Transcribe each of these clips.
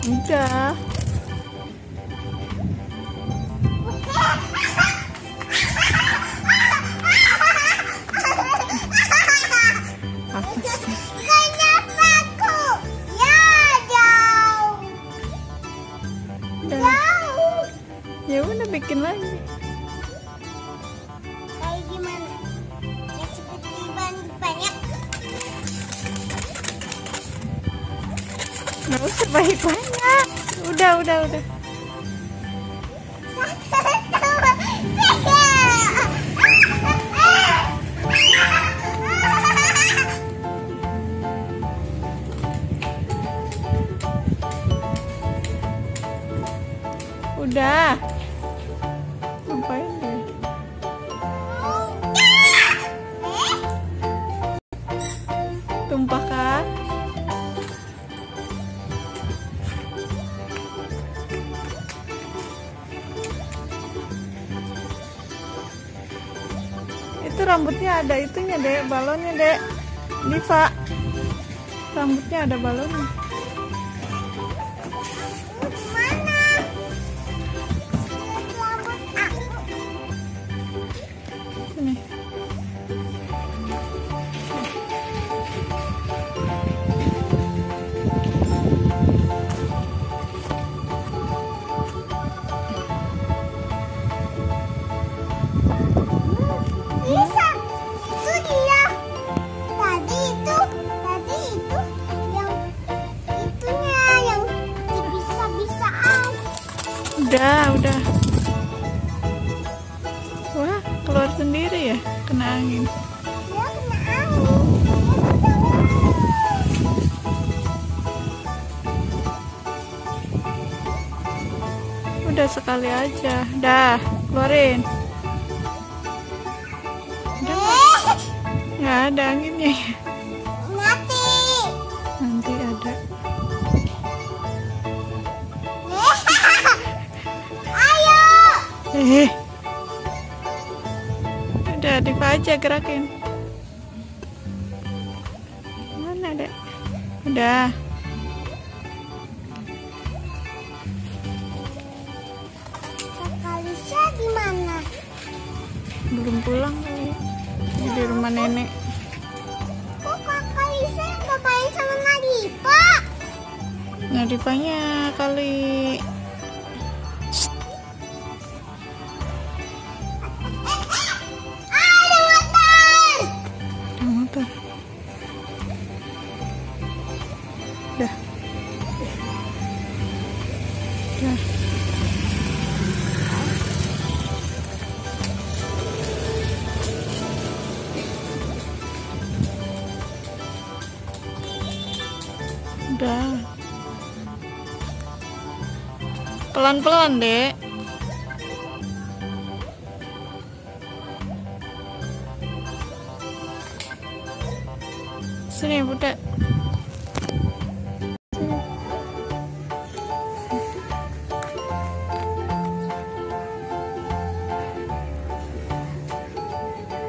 Udah. Ya udah bikin lagi. Kayak gimana? Ya seperti banyak. Nggak usah banyak. Udah. Udah. Ngapain deh? Tumpah kan? Itu rambutnya ada itunya, Dek, balonnya, Dek. Diva. Rambutnya ada balonnya. Sini. Bisa, itu dia. Tadi itu yang itunya yang bisa-bisaan. Udah. Wah, keluar sendiri ya, kena angin. Dia kena angin. Udah sekali aja. Dah, keluarin. Nggak ada anginnya. Nanti ada. Ayo. Udah, Diva aja gerakin. Mana, Dek? Udah. Kakak Lisa di mana? Belum pulang kali. Di rumah nenek. Kok Kakak Lisa nggak main sama Nadifa? Nadifanya kali. Ada motor. Ada motor. Dah. Udah. Pelan-pelan, Dek. Sini, Bunda. Sini.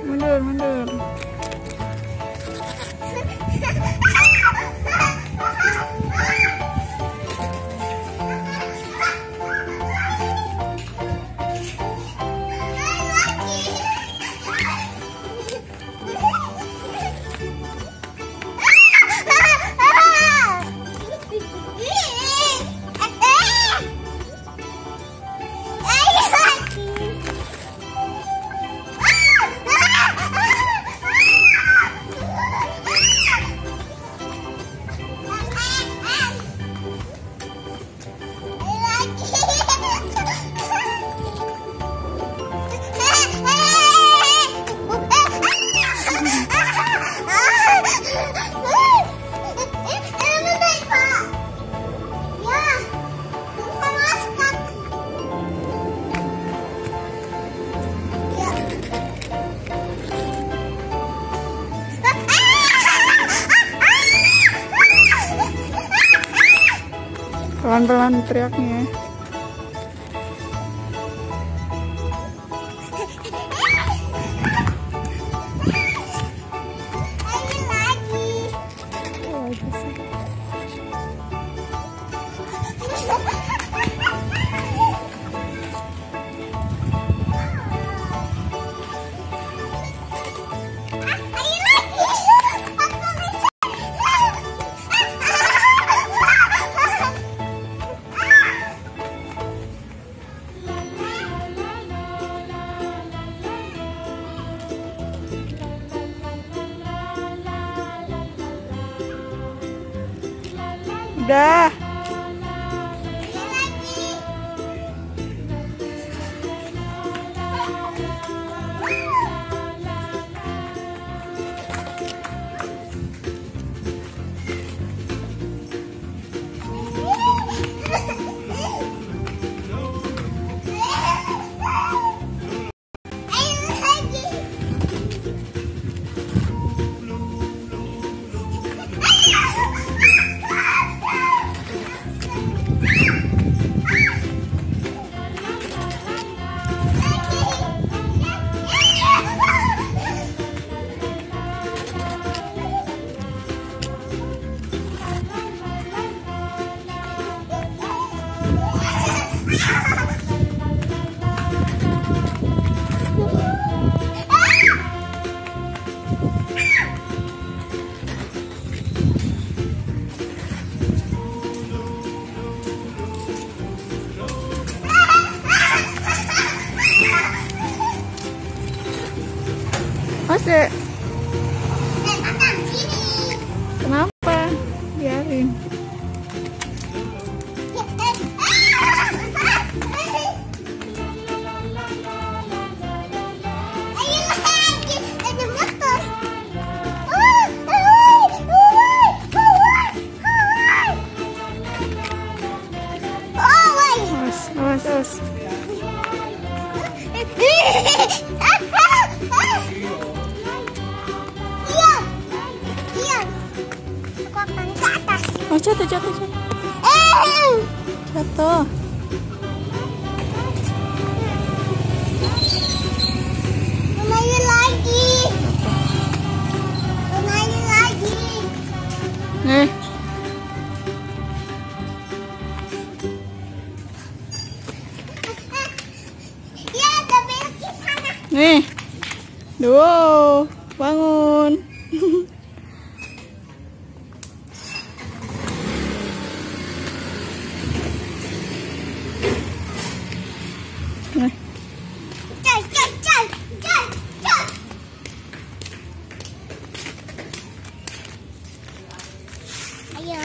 Mundur. Pelan-pelan teriaknya. Udah. Masih. Kenapa? Biarin. Awas. Oh, jatuh. Jatuh. Kembali lagi. Nih. Ya, udah belok ke sana. Nih. Duh, bangun. Nih. Cel. Ayo.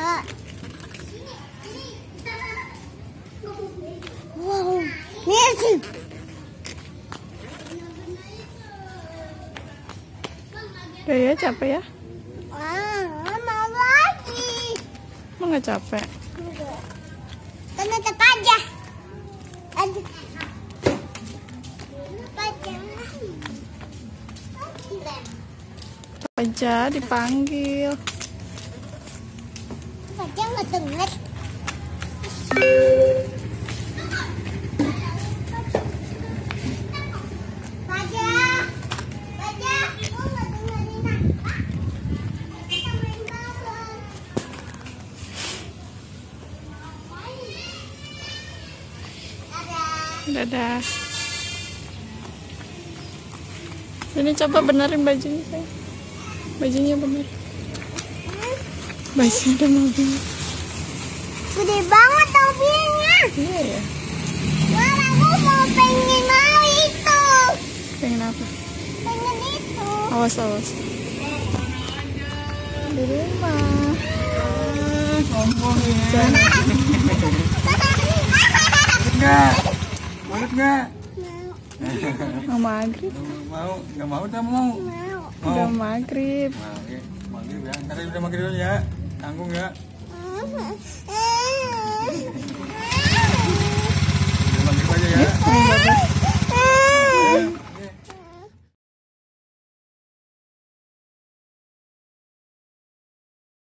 Wow, amazing. Udah ya, capek ya? Mau lagi. Emang nggak capek? Karena tetap aja. Aduh. Aja dipanggil. Aja nggak denger. Baja, aku nggak dengerin apa. Kita main bareng. Dadah. Sini coba benerin bajunya, sayang. Bajunya bener. Bajunya ada mobil. Gede banget mobilnya. Iya ya. Wah, aku pengen mau itu. Pengen apa? Pengen itu. Awas. Di rumah. Sombong ya. Boleh nggak? Mau maghrib. Nggak mau, tak mau. Udah maghrib. Mau ya, maghrib ya. Ntar udah maghrib dulu ya. Tanggung ya. Udah maghrib aja ya. Bagus.